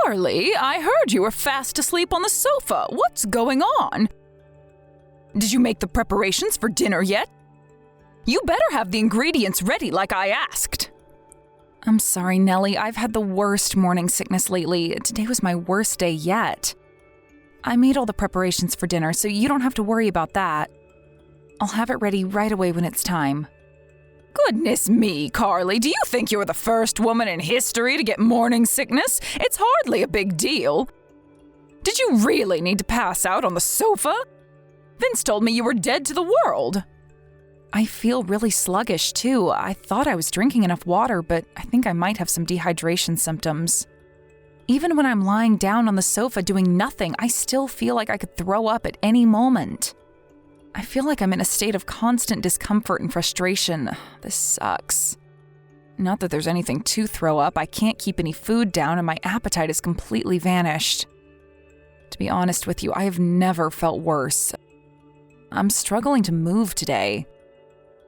Carly, I heard you were fast asleep on the sofa. What's going on? Did you make the preparations for dinner yet? You better have the ingredients ready like I asked. I'm sorry, Nelly. I've had the worst morning sickness lately. Today was my worst day yet. I made all the preparations for dinner, so you don't have to worry about that. I'll have it ready right away when it's time. Goodness me, Carly, do you think you're the first woman in history to get morning sickness? It's hardly a big deal. Did you really need to pass out on the sofa? Vince told me you were dead to the world. I feel really sluggish, too. I thought I was drinking enough water, but I think I might have some dehydration symptoms. Even when I'm lying down on the sofa doing nothing, I still feel like I could throw up at any moment. I feel like I'm in a state of constant discomfort and frustration. This sucks. Not that there's anything to throw up. I can't keep any food down and my appetite has completely vanished. To be honest with you, I have never felt worse. I'm struggling to move today.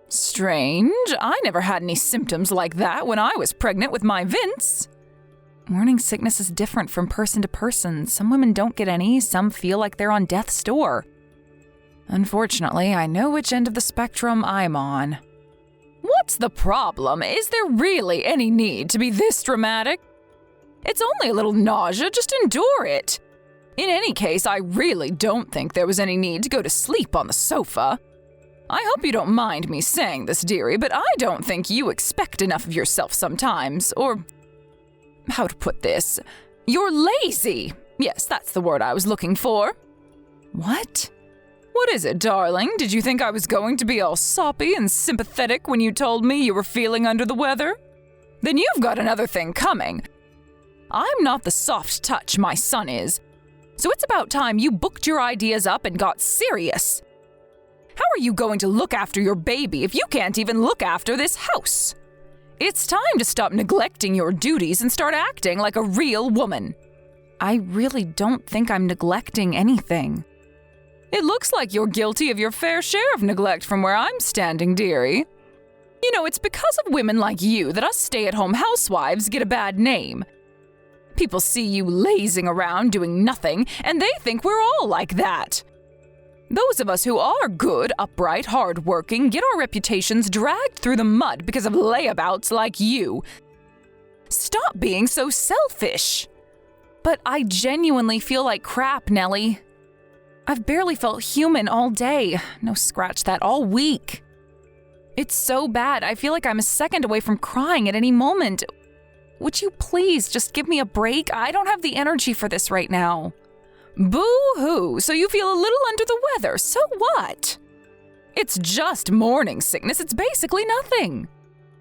Strange. I never had any symptoms like that when I was pregnant with my Vince. Morning sickness is different from person to person. Some women don't get any, some feel like they're on death's door. Unfortunately, I know which end of the spectrum I'm on. What's the problem? Is there really any need to be this dramatic? It's only a little nausea, just endure it. In any case, I really don't think there was any need to go to sleep on the sofa. I hope you don't mind me saying this, dearie, but I don't think you expect enough of yourself sometimes, or how to put this? You're lazy. Yes, that's the word I was looking for. What? What is it, darling? Did you think I was going to be all soppy and sympathetic when you told me you were feeling under the weather? Then you've got another thing coming. I'm not the soft touch my son is, so it's about time you booked your ideas up and got serious. How are you going to look after your baby if you can't even look after this house? It's time to stop neglecting your duties and start acting like a real woman. I really don't think I'm neglecting anything. It looks like you're guilty of your fair share of neglect from where I'm standing, dearie. You know, it's because of women like you that us stay-at-home housewives get a bad name. People see you lazing around doing nothing, and they think we're all like that. Those of us who are good, upright, hard-working get our reputations dragged through the mud because of layabouts like you. Stop being so selfish. But I genuinely feel like crap, Nelly. I've barely felt human all day. No, scratch that, all week. It's so bad, I feel like I'm a second away from crying at any moment. Would you please just give me a break? I don't have the energy for this right now. Boo-hoo, so you feel a little under the weather, so what? It's just morning sickness, it's basically nothing.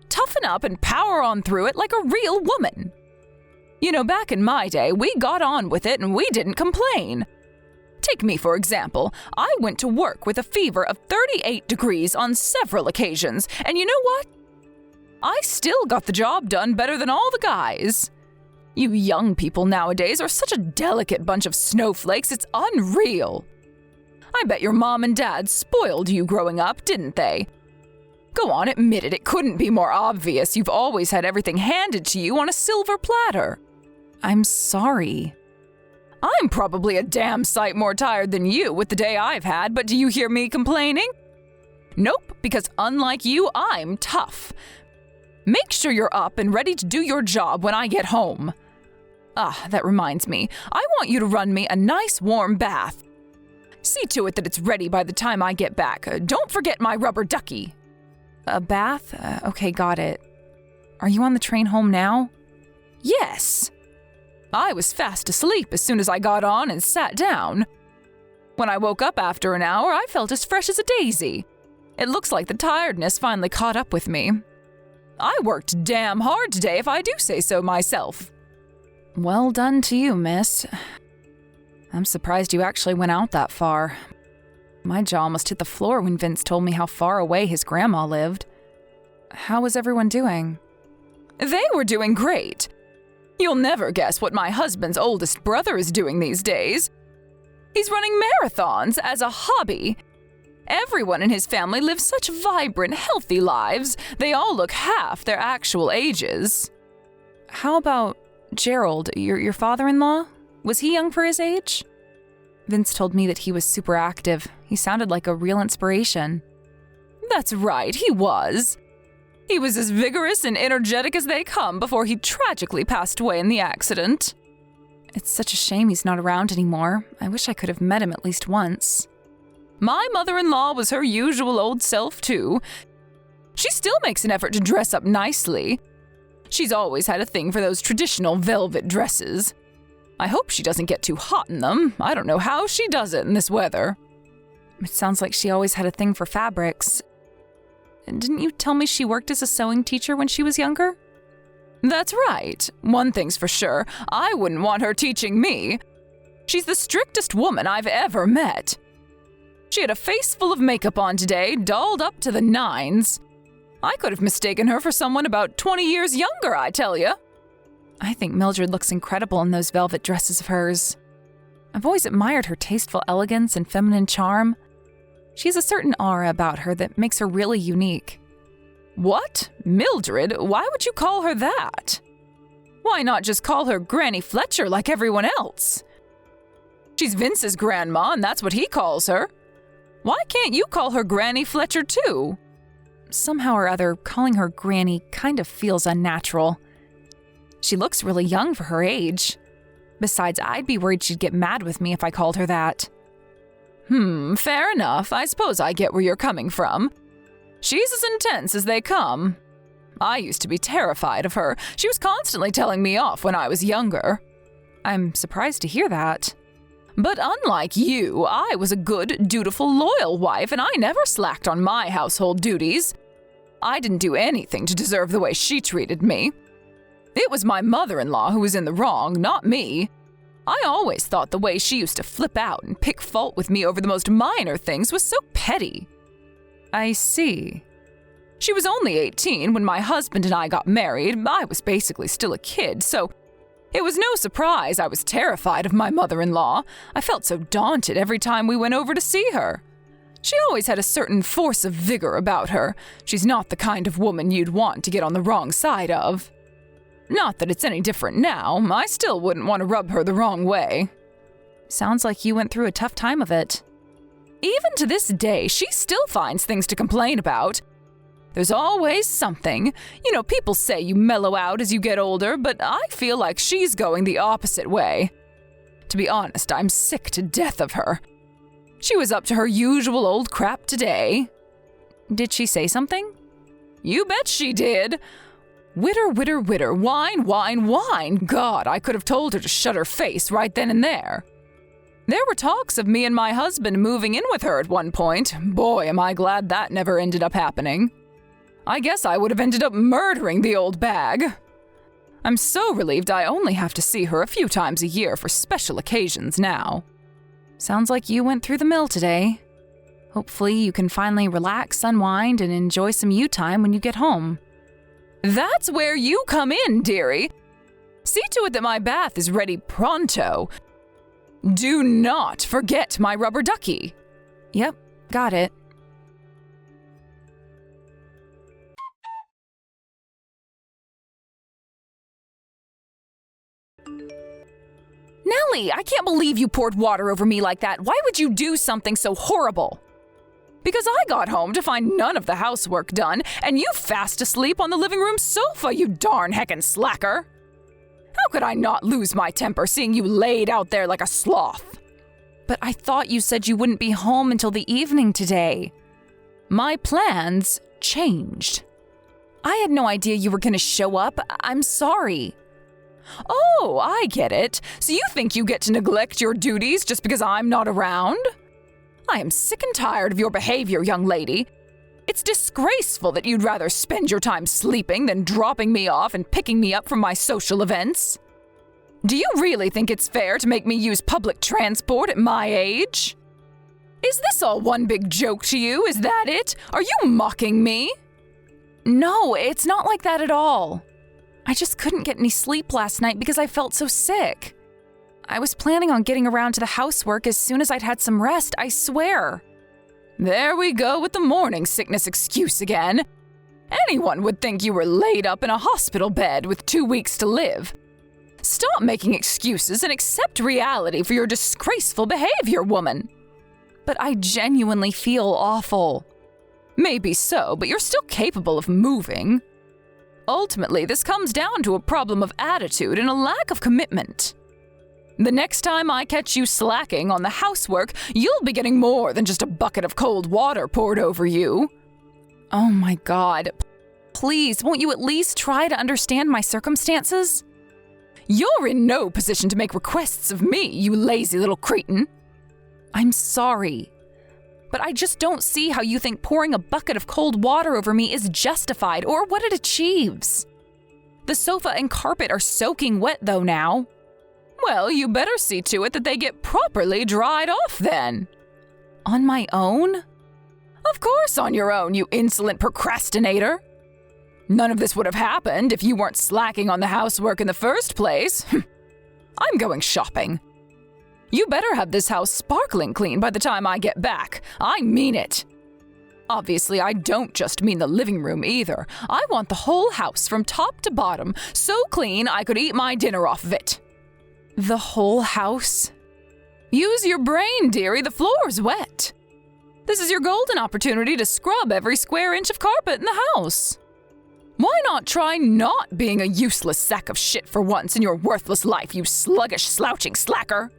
Toughen up and power on through it like a real woman. You know, back in my day, we got on with it and we didn't complain. Take me, for example. I went to work with a fever of 38 degrees on several occasions, and you know what? I still got the job done better than all the guys. You young people nowadays are such a delicate bunch of snowflakes, it's unreal. I bet your mom and dad spoiled you growing up, didn't they? Go on, admit it couldn't be more obvious you've always had everything handed to you on a silver platter. I'm sorry. I'm probably a damn sight more tired than you with the day I've had, but do you hear me complaining? Nope, because unlike you, I'm tough. Make sure you're up and ready to do your job when I get home. Ah, that reminds me. I want you to run me a nice warm bath. See to it that it's ready by the time I get back. Don't forget my rubber ducky. A bath? Okay, got it. Are you on the train home now? Yes. I was fast asleep as soon as I got on and sat down. When I woke up after an hour, I felt as fresh as a daisy. It looks like the tiredness finally caught up with me. I worked damn hard today, if I do say so myself. Well done to you, miss. I'm surprised you actually went out that far. My jaw almost hit the floor when Vince told me how far away his grandma lived. How was everyone doing? They were doing great. You'll never guess what my husband's oldest brother is doing these days. He's running marathons as a hobby. Everyone in his family lives such vibrant, healthy lives. They all look half their actual ages. How about Gerald, your father-in-law? Was he young for his age? Vince told me that he was super active. He sounded like a real inspiration. That's right, he was. He was as vigorous and energetic as they come before he tragically passed away in the accident. It's such a shame he's not around anymore. I wish I could have met him at least once. My mother-in-law was her usual old self, too. She still makes an effort to dress up nicely. She's always had a thing for those traditional velvet dresses. I hope she doesn't get too hot in them. I don't know how she does it in this weather. It sounds like she always had a thing for fabrics. Didn't you tell me she worked as a sewing teacher when she was younger? That's right. One thing's for sure, I wouldn't want her teaching me. She's the strictest woman I've ever met. She had a face full of makeup on today, dolled up to the nines. I could have mistaken her for someone about 20 years younger, I tell you. I think Mildred looks incredible in those velvet dresses of hers. I've always admired her tasteful elegance and feminine charm. She has a certain aura about her that makes her really unique. What? Mildred? Why would you call her that? Why not just call her Granny Fletcher like everyone else? She's Vince's grandma, and that's what he calls her. Why can't you call her Granny Fletcher too? Somehow or other, calling her Granny kind of feels unnatural. She looks really young for her age. Besides, I'd be worried she'd get mad with me if I called her that. Fair enough. I suppose I get where you're coming from. She's as intense as they come. I used to be terrified of her. She was constantly telling me off when I was younger. I'm surprised to hear that. But unlike you, I was a good, dutiful, loyal wife, and I never slacked on my household duties. I didn't do anything to deserve the way she treated me. It was my mother-in-law who was in the wrong, not me. I always thought the way she used to flip out and pick fault with me over the most minor things was so petty. I see. She was only 18 when my husband and I got married. I was basically still a kid, so it was no surprise I was terrified of my mother-in-law. I felt so daunted every time we went over to see her. She always had a certain force of vigor about her. She's not the kind of woman you'd want to get on the wrong side of. Not that it's any different now. I still wouldn't want to rub her the wrong way. Sounds like you went through a tough time of it. Even to this day, she still finds things to complain about. There's always something. You know, people say you mellow out as you get older, but I feel like she's going the opposite way. To be honest, I'm sick to death of her. She was up to her usual old crap today. Did she say something? You bet she did. Witter, witter, witter, wine, wine, wine. God, I could have told her to shut her face right then and there. There were talks of me and my husband moving in with her at one point. Boy, am I glad that never ended up happening. I guess I would have ended up murdering the old bag. I'm so relieved I only have to see her a few times a year for special occasions now. Sounds like you went through the mill today. Hopefully you can finally relax, unwind, and enjoy some you time when you get home. That's where you come in, dearie. See to it that my bath is ready pronto. Do not forget my rubber ducky. Yep, got it. Nelly, I can't believe you poured water over me like that. Why would you do something so horrible? Because I got home to find none of the housework done, and you fast asleep on the living room sofa, you darn heckin' slacker. How could I not lose my temper seeing you laid out there like a sloth? But I thought you said you wouldn't be home until the evening today. My plans changed. I had no idea you were going to show up. I'm sorry. Oh, I get it. So you think you get to neglect your duties just because I'm not around? I am sick and tired of your behavior, young lady. It's disgraceful that you'd rather spend your time sleeping than dropping me off and picking me up from my social events. Do you really think it's fair to make me use public transport at my age? Is this all one big joke to you? Is that it? Are you mocking me? No, it's not like that at all. I just couldn't get any sleep last night because I felt so sick. I was planning on getting around to the housework as soon as I'd had some rest, I swear. There we go with the morning sickness excuse again. Anyone would think you were laid up in a hospital bed with 2 weeks to live. Stop making excuses and accept reality for your disgraceful behavior, woman. But I genuinely feel awful. Maybe so, but you're still capable of moving. Ultimately, this comes down to a problem of attitude and a lack of commitment. The next time I catch you slacking on the housework, you'll be getting more than just a bucket of cold water poured over you. Oh my God. Please, won't you at least try to understand my circumstances? You're in no position to make requests of me, you lazy little cretin. I'm sorry, but I just don't see how you think pouring a bucket of cold water over me is justified or what it achieves. The sofa and carpet are soaking wet though now. Well, you better see to it that they get properly dried off then. On my own? Of course on your own, you insolent procrastinator. None of this would have happened if you weren't slacking on the housework in the first place. I'm going shopping. You better have this house sparkling clean by the time I get back. I mean it. Obviously, I don't just mean the living room either. I want the whole house from top to bottom so clean I could eat my dinner off of it. The whole house? Use your brain, dearie. The floor's wet. This is your golden opportunity to scrub every square inch of carpet in the house. Why not try not being a useless sack of shit for once in your worthless life, you sluggish, slouching slacker?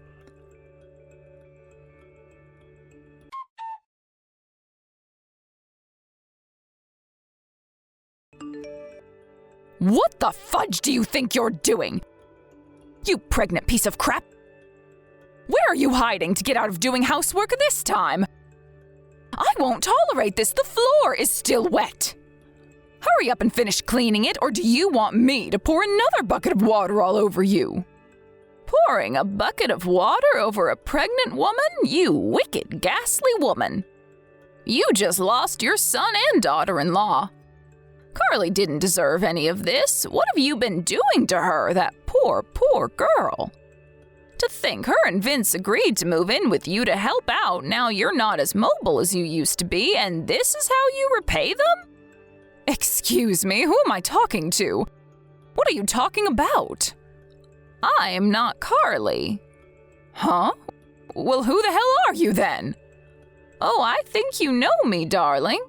What the fudge do you think you're doing? You pregnant piece of crap! Where are you hiding to get out of doing housework this time? I won't tolerate this. The floor is still wet. Hurry up and finish cleaning it, or do you want me to pour another bucket of water all over you? Pouring a bucket of water over a pregnant woman? You wicked, ghastly woman. You just lost your son and daughter-in-law. Carly didn't deserve any of this. What have you been doing to her, that poor, poor girl? To think her and Vince agreed to move in with you to help out. Now you're not as mobile as you used to be, and this is how you repay them? Excuse me, who am I talking to? What are you talking about? I'm not Carly. Huh? Well, who the hell are you then? Oh, I think you know me, darling.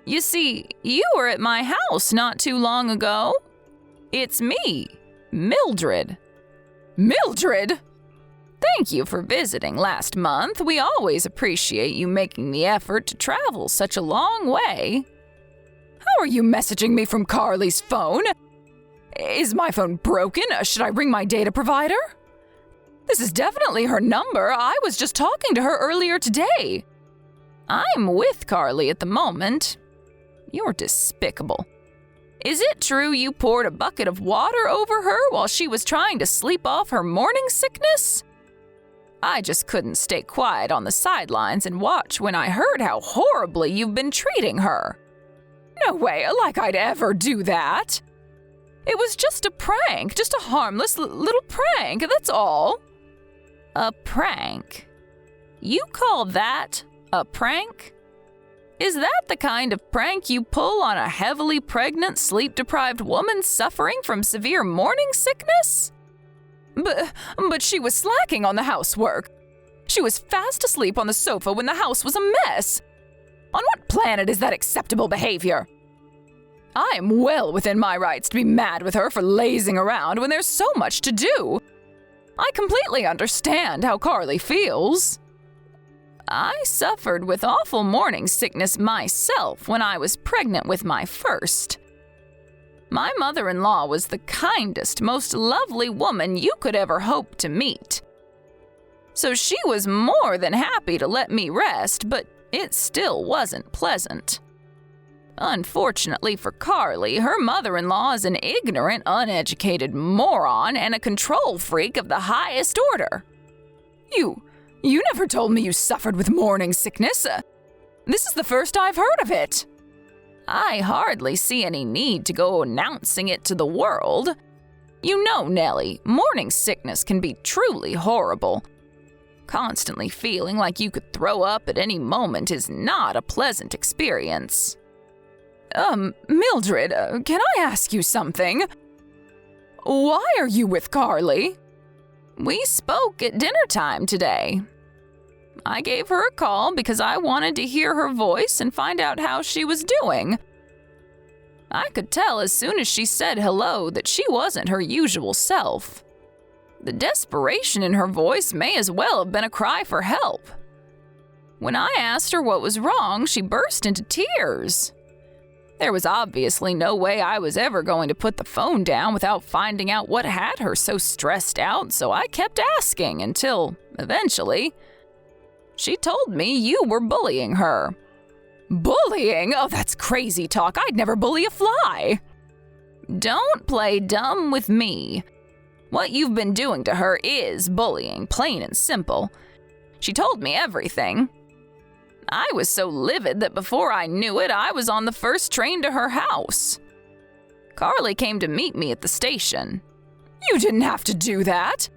You see, you were at my house not too long ago. It's me, Mildred. Mildred? Thank you for visiting last month. We always appreciate you making the effort to travel such a long way. How are you messaging me from Carly's phone? Is my phone broken? Should I ring my data provider? This is definitely her number. I was just talking to her earlier today. I'm with Carly at the moment. You're despicable. Is it true you poured a bucket of water over her while she was trying to sleep off her morning sickness? I just couldn't stay quiet on the sidelines and watch when I heard how horribly you've been treating her. No way, like I'd ever do that. It was just a prank, just a harmless little prank, that's all. A prank? You call that a prank? Is that the kind of prank you pull on a heavily pregnant, sleep-deprived woman suffering from severe morning sickness? But she was slacking on the housework. She was fast asleep on the sofa when the house was a mess. On what planet is that acceptable behavior? I am well within my rights to be mad with her for lazing around when there's so much to do. I completely understand how Carly feels. I suffered with awful morning sickness myself when I was pregnant with my first. My mother-in-law was the kindest, most lovely woman you could ever hope to meet. So she was more than happy to let me rest, but it still wasn't pleasant. Unfortunately for Carly, her mother-in-law is an ignorant, uneducated moron and a control freak of the highest order. You never told me you suffered with morning sickness. This is the first I've heard of it. I hardly see any need to go announcing it to the world. You know, Nelly, morning sickness can be truly horrible. Constantly feeling like you could throw up at any moment is not a pleasant experience. Mildred, can I ask you something? Why are you with Carly? We spoke at dinner time today. I gave her a call because I wanted to hear her voice and find out how she was doing. I could tell as soon as she said hello that she wasn't her usual self. The desperation in her voice may as well have been a cry for help. When I asked her what was wrong, she burst into tears. There was obviously no way I was ever going to put the phone down without finding out what had her so stressed out, so I kept asking until, eventually, she told me you were bullying her. Bullying? Oh, that's crazy talk. I'd never bully a fly. Don't play dumb with me. What you've been doing to her is bullying, plain and simple. She told me everything. I was so livid that before I knew it, I was on the first train to her house. Carly came to meet me at the station. You didn't have to do that.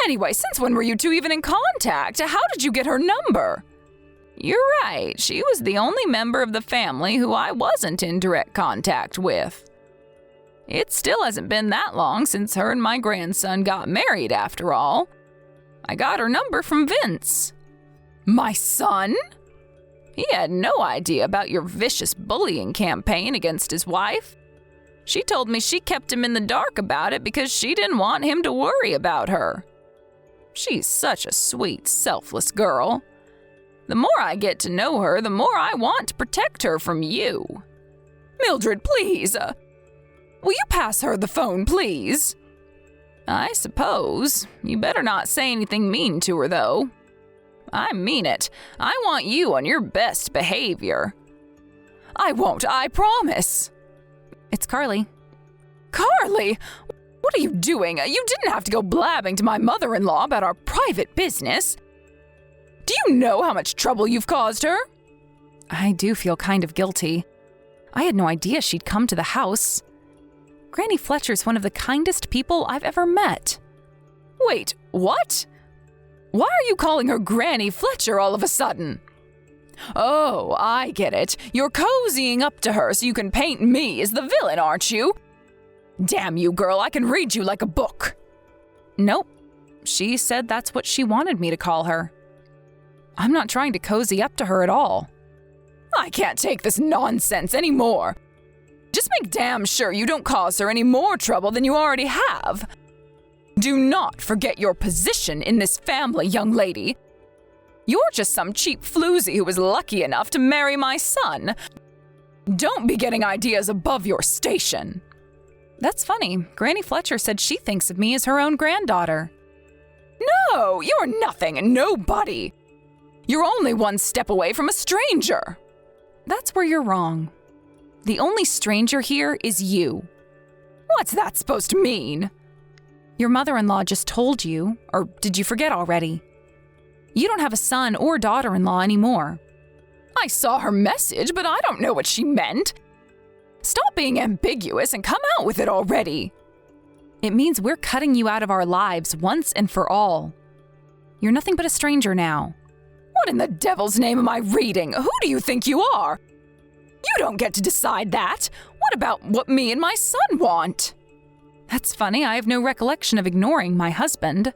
Anyway, since when were you two even in contact? How did you get her number? You're right, she was the only member of the family who I wasn't in direct contact with. It still hasn't been that long since her and my grandson got married, after all. I got her number from Vince. My son? He had no idea about your vicious bullying campaign against his wife. She told me she kept him in the dark about it because she didn't want him to worry about her. She's such a sweet, selfless girl. The more I get to know her, the more I want to protect her from you. Mildred, please. Will you pass her the phone, please? I suppose. You better not say anything mean to her, though. I mean it. I want you on your best behavior. I won't, I promise. It's Carly. Carly? What are you doing? You didn't have to go blabbing to my mother-in-law about our private business. Do you know how much trouble you've caused her? I do feel kind of guilty. I had no idea she'd come to the house. Granny Fletcher's one of the kindest people I've ever met. Wait, what? Why are you calling her Granny Fletcher all of a sudden? Oh, I get it. You're cozying up to her so you can paint me as the villain, aren't you? Damn you, girl, I can read you like a book. Nope. She said that's what she wanted me to call her. I'm not trying to cozy up to her at all. I can't take this nonsense anymore. Just make damn sure you don't cause her any more trouble than you already have. Do not forget your position in this family, young lady. You're just some cheap floozy who was lucky enough to marry my son. Don't be getting ideas above your station. That's funny. Granny Fletcher said she thinks of me as her own granddaughter. No, you're nothing and nobody. You're only one step away from a stranger. That's where you're wrong. The only stranger here is you. What's that supposed to mean? Your mother-in-law just told you, or did you forget already? You don't have a son or daughter-in-law anymore. I saw her message, but I don't know what she meant. Stop being ambiguous and come out with it already. It means we're cutting you out of our lives once and for all. You're nothing but a stranger now. What in the devil's name am I reading? Who do you think you are? You don't get to decide that. What about what me and my son want? That's funny. I have no recollection of ignoring my husband.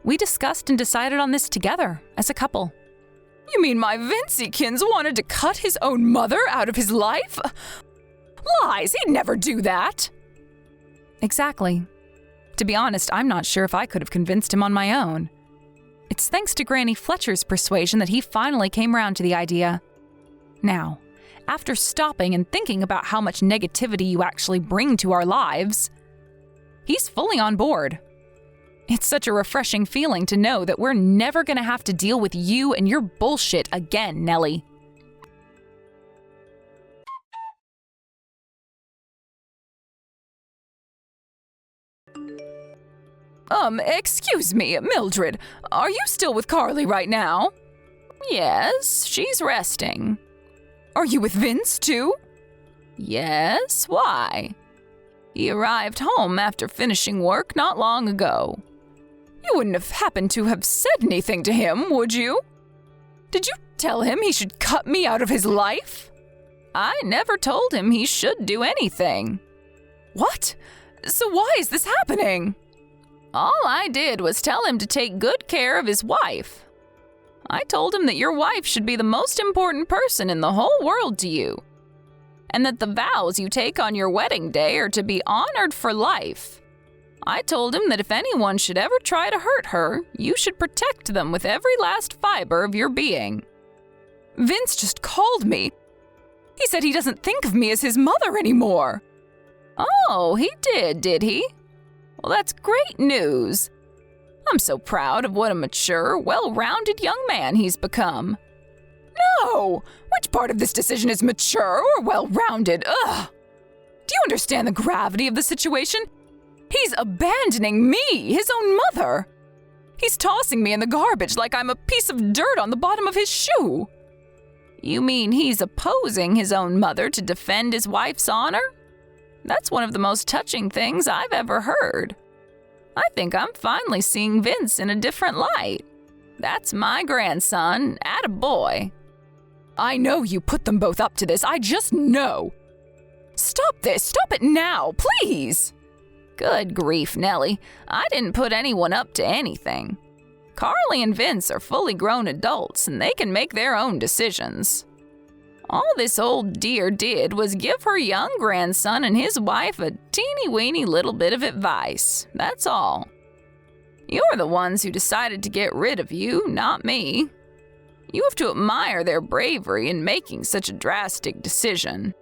We discussed and decided on this together, as a couple. You mean my Vinciekins wanted to cut his own mother out of his life? Lies, he'd never do that. Exactly. To be honest, I'm not sure if I could have convinced him on my own. It's thanks to Granny Fletcher's persuasion that he finally came around to the idea. Now, after stopping and thinking about how much negativity you actually bring to our lives, he's fully on board. It's such a refreshing feeling to know that we're never going to have to deal with you and your bullshit again, Nelly. Excuse me, Mildred, are you still with Carly right now? Yes, she's resting. Are you with Vince, too? Yes, why? He arrived home after finishing work not long ago. You wouldn't have happened to have said anything to him, would you? Did you tell him he should cut me out of his life? I never told him he should do anything. What? So why is this happening? All I did was tell him to take good care of his wife. I told him that your wife should be the most important person in the whole world to you, and that the vows you take on your wedding day are to be honored for life. I told him that if anyone should ever try to hurt her, you should protect them with every last fiber of your being. Vince just called me. He said he doesn't think of me as his mother anymore. Oh, he did he? Well, that's great news. I'm so proud of what a mature, well-rounded young man he's become. No! Which part of this decision is mature or well-rounded? Ugh! Do you understand the gravity of the situation? He's abandoning me, his own mother. He's tossing me in the garbage like I'm a piece of dirt on the bottom of his shoe. You mean he's opposing his own mother to defend his wife's honor? That's one of the most touching things I've ever heard. I think I'm finally seeing Vince in a different light. That's my grandson, attaboy. I know you put them both up to this, I just know. Stop this, stop it now, please! Good grief, Nelly. I didn't put anyone up to anything. Carly and Vince are fully grown adults, and they can make their own decisions. All this old dear did was give her young grandson and his wife a teeny-weeny little bit of advice. That's all. You're the ones who decided to get rid of you, not me. You have to admire their bravery in making such a drastic decision.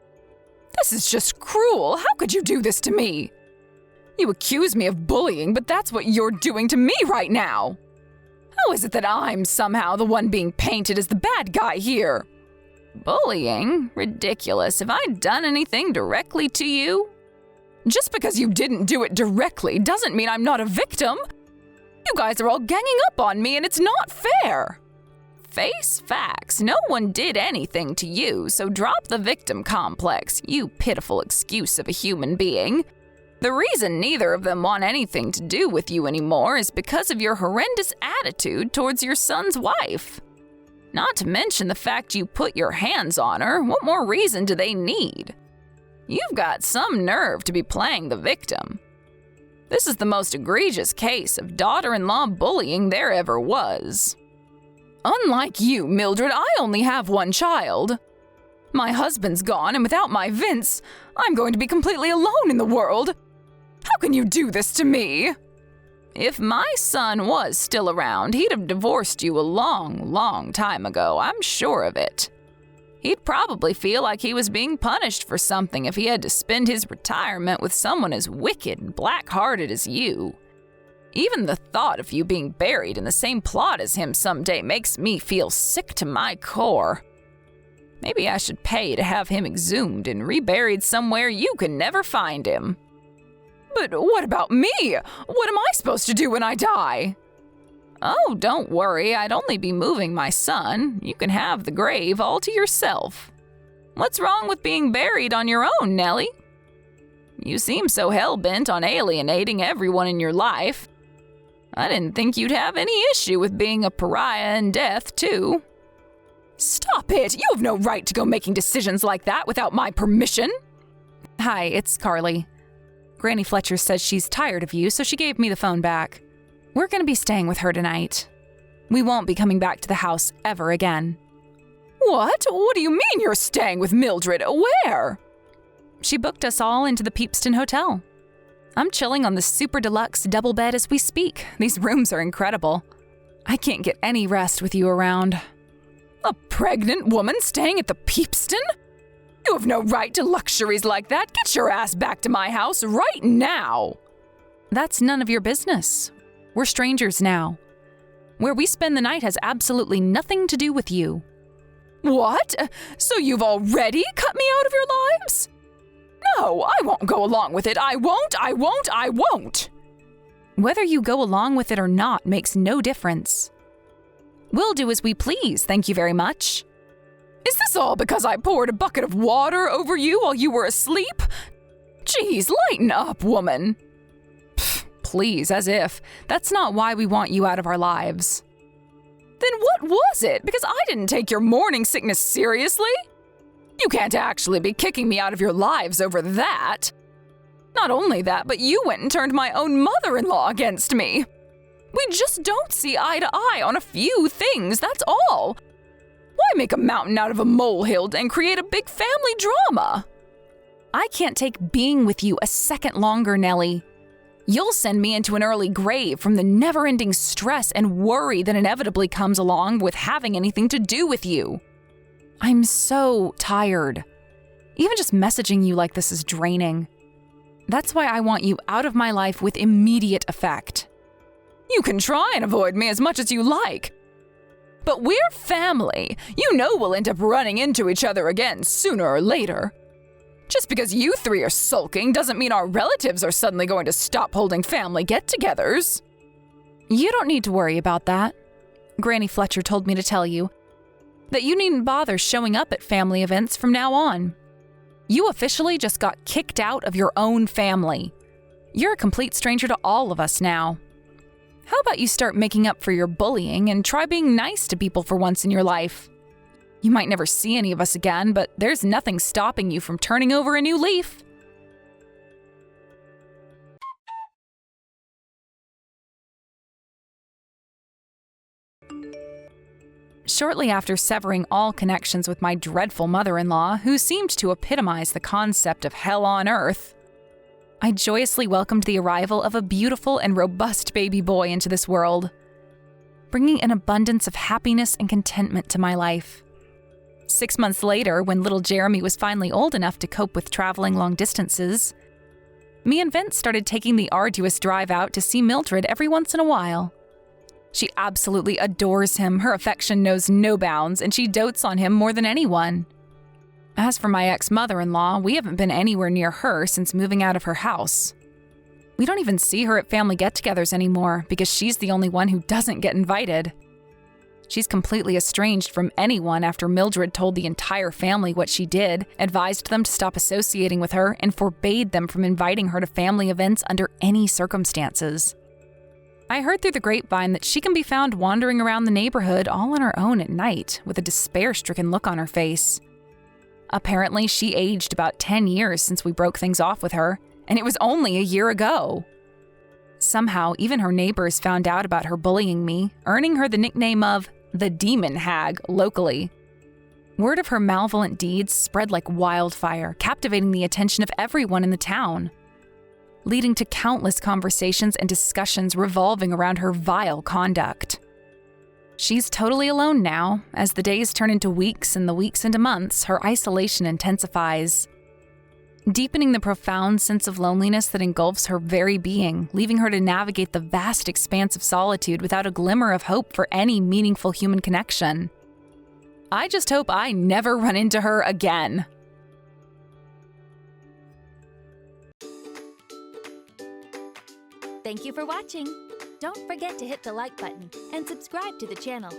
This is just cruel. How could you do this to me? You accuse me of bullying, but that's what you're doing to me right now. How is it that I'm somehow the one being painted as the bad guy here? Bullying? Ridiculous. Have I done anything directly to you? Just because you didn't do it directly doesn't mean I'm not a victim. You guys are all ganging up on me and it's not fair. Face facts. No one did anything to you, so drop the victim complex, you pitiful excuse of a human being. The reason neither of them want anything to do with you anymore is because of your horrendous attitude towards your son's wife. Not to mention the fact you put your hands on her. What more reason do they need? You've got some nerve to be playing the victim. This is the most egregious case of daughter-in-law bullying there ever was. Unlike you, Mildred, I only have one child. My husband's gone, and without my Vince, I'm going to be completely alone in the world. How can you do this to me? If my son was still around, he'd have divorced you a long, long time ago, I'm sure of it. He'd probably feel like he was being punished for something if he had to spend his retirement with someone as wicked and black-hearted as you. Even the thought of you being buried in the same plot as him someday makes me feel sick to my core. Maybe I should pay to have him exhumed and reburied somewhere you can never find him. But what about me? What am I supposed to do when I die? Oh, don't worry, I'd only be moving my son. You can have the grave all to yourself. What's wrong with being buried on your own, Nelly? You seem so hell-bent on alienating everyone in your life. I didn't think you'd have any issue with being a pariah in death, too. Stop it! You have no right to go making decisions like that without my permission. Hi, it's Carly. Granny Fletcher says she's tired of you, so she gave me the phone back. We're going to be staying with her tonight. We won't be coming back to the house ever again. What? What do you mean you're staying with Mildred? Where? She booked us all into the Peepston Hotel. I'm chilling on the super deluxe double bed as we speak. These rooms are incredible. I can't get any rest with you around. A pregnant woman staying at the Peepston? You have no right to luxuries like that. Get your ass back to my house right now. That's none of your business. We're strangers now. Where we spend the night has absolutely nothing to do with you. What? So you've already cut me out of your lives? No, I won't go along with it. I won't. Whether you go along with it or not makes no difference. We'll do as we please, thank you very much. Is this all because I poured a bucket of water over you while you were asleep? Geez, lighten up, woman. Pfft, please, as if. That's not why we want you out of our lives. Then what was it? Because I didn't take your morning sickness seriously? You can't actually be kicking me out of your lives over that. Not only that, but you went and turned my own mother-in-law against me. We just don't see eye to eye on a few things, that's all. Why make a mountain out of a molehill and create a big family drama? I can't take being with you a second longer, Nelly. You'll send me into an early grave from the never-ending stress and worry that inevitably comes along with having anything to do with you. I'm so tired. Even just messaging you like this is draining. That's why I want you out of my life with immediate effect. You can try and avoid me as much as you like. But we're family. You know we'll end up running into each other again sooner or later. Just because you three are sulking doesn't mean our relatives are suddenly going to stop holding family get-togethers. You don't need to worry about that. Granny Fletcher told me to tell you that you needn't bother showing up at family events from now on. You officially just got kicked out of your own family. You're a complete stranger to all of us now. How about you start making up for your bullying and try being nice to people for once in your life? You might never see any of us again, but there's nothing stopping you from turning over a new leaf. Shortly after severing all connections with my dreadful mother-in-law, who seemed to epitomize the concept of hell on earth, I joyously welcomed the arrival of a beautiful and robust baby boy into this world, bringing an abundance of happiness and contentment to my life. 6 months later, when little Jeremy was finally old enough to cope with traveling long distances, me and Vince started taking the arduous drive out to see Mildred every once in a while. She absolutely adores him, her affection knows no bounds, and she dotes on him more than anyone. As for my ex-mother-in-law, we haven't been anywhere near her since moving out of her house. We don't even see her at family get-togethers anymore because she's the only one who doesn't get invited. She's completely estranged from anyone after Mildred told the entire family what she did, advised them to stop associating with her, and forbade them from inviting her to family events under any circumstances. I heard through the grapevine that she can be found wandering around the neighborhood all on her own at night with a despair-stricken look on her face. Apparently, she aged about 10 years since we broke things off with her, and it was only a year ago. Somehow, even her neighbors found out about her bullying me, earning her the nickname of the Demon Hag locally. Word of her malevolent deeds spread like wildfire, captivating the attention of everyone in the town, leading to countless conversations and discussions revolving around her vile conduct. She's totally alone now. As the days turn into weeks and the weeks into months, her isolation intensifies, deepening the profound sense of loneliness that engulfs her very being, leaving her to navigate the vast expanse of solitude without a glimmer of hope for any meaningful human connection. I just hope I never run into her again. Thank you for watching. Don't forget to hit the like button and subscribe to the channel.